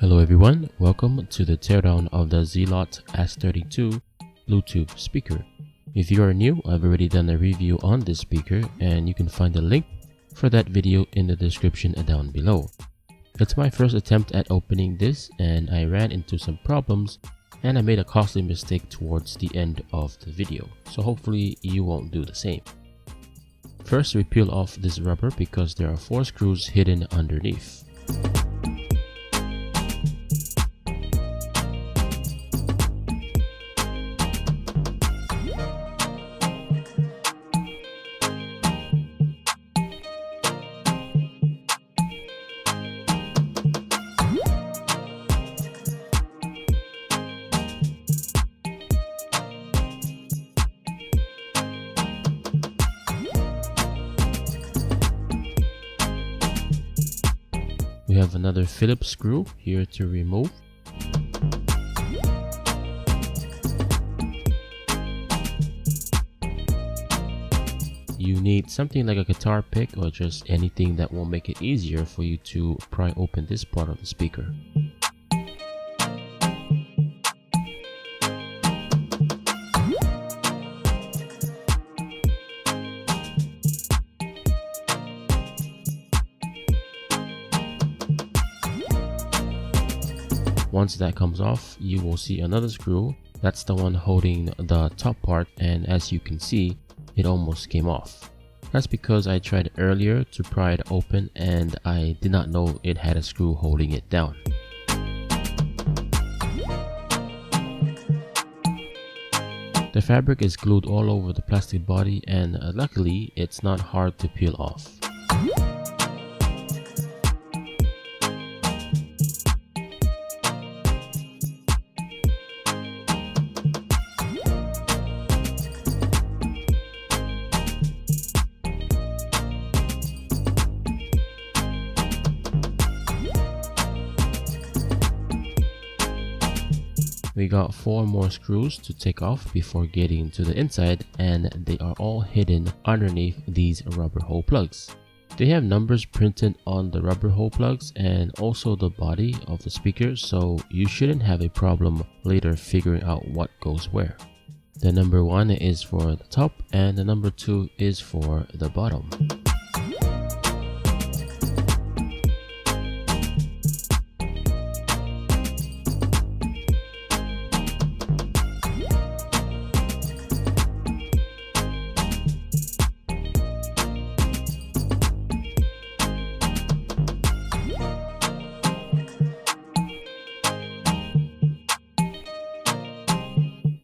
Hello everyone, welcome to the teardown of the Zealot S32 Bluetooth speaker. If you are new, I've already done a review on this speaker and you can find the link for that video in the description down below. It's my first attempt at opening this and I ran into some problems and I made a costly mistake towards the end of the video, so hopefully you won't do the same. First, we peel off this rubber because there are 4 screws hidden underneath. We have another Phillips screw here to remove. You need something like a guitar pick or just anything that will make it easier for you to pry open this part of the speaker. Once that comes off, you will see another screw. That's the one holding the top part, and as you can see, it almost came off. That's because I tried earlier to pry it open and I did not know it had a screw holding it down. The fabric is glued all over the plastic body and luckily it's not hard to peel off. We got 4 more screws to take off before getting to the inside, and they are all hidden underneath these rubber hole plugs. They have numbers printed on the rubber hole plugs and also the body of the speaker, so you shouldn't have a problem later figuring out what goes where. The number 1 is for the top and the number 2 is for the bottom.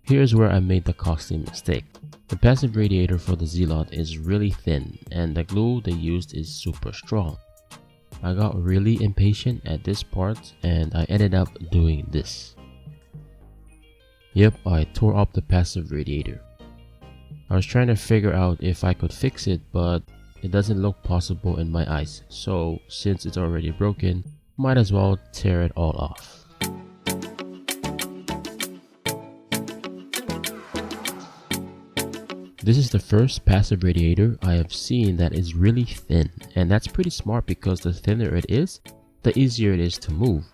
Here's where I made the costly mistake. The passive radiator for the Zealot is really thin and the glue they used is super strong. I got really impatient at this part and I ended up doing this. Yep, I tore up the passive radiator. I was trying to figure out if I could fix it, but it doesn't look possible in my eyes, so since it's already broken, might as well tear it all off. This is the first passive radiator I have seen that is really thin, and that's pretty smart because the thinner it is, the easier it is to move.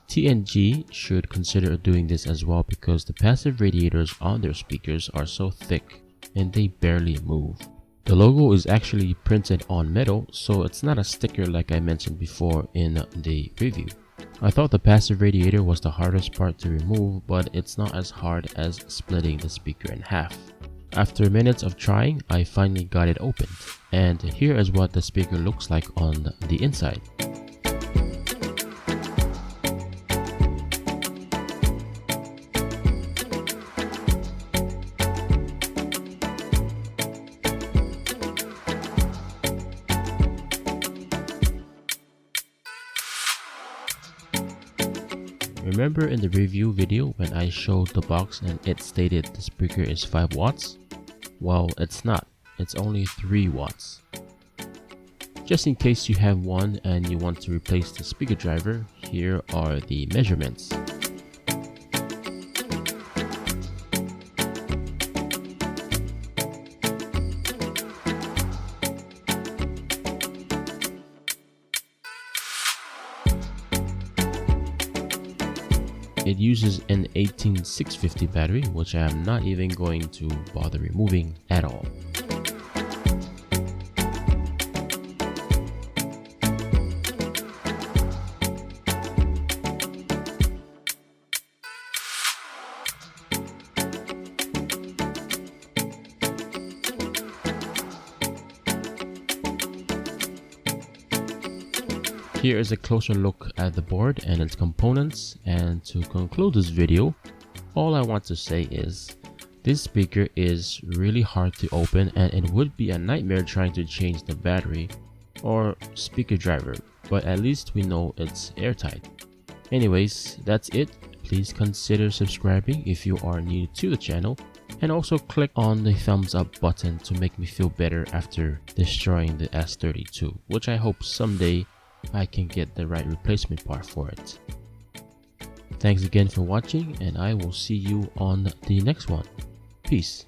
TNG should consider doing this as well because the passive radiators on their speakers are so thick and they barely move. The logo is actually printed on metal, so it's not a sticker like I mentioned before in the review. I thought the passive radiator was the hardest part to remove, but it's not as hard as splitting the speaker in half. After minutes of trying, I finally got it opened, and here is what the speaker looks like on the inside. Remember in the review video when I showed the box and it stated the speaker is 5 watts? Well, it's not. It's only 3 watts. Just in case you have one and you want to replace the speaker driver, here are the measurements. It uses an 18650 battery, which I am not even going to bother removing at all. Here is a closer look at the board and its components, and to conclude this video, all I want to say is this speaker is really hard to open, and it would be a nightmare trying to change the battery or speaker driver, but at least we know it's airtight. Anyways, that's it. Please consider subscribing if you are new to the channel, and also click on the thumbs up button to make me feel better after destroying the S32, which I hope someday I can get the right replacement part for it. Thanks again for watching, and I will see you on the next one. Peace.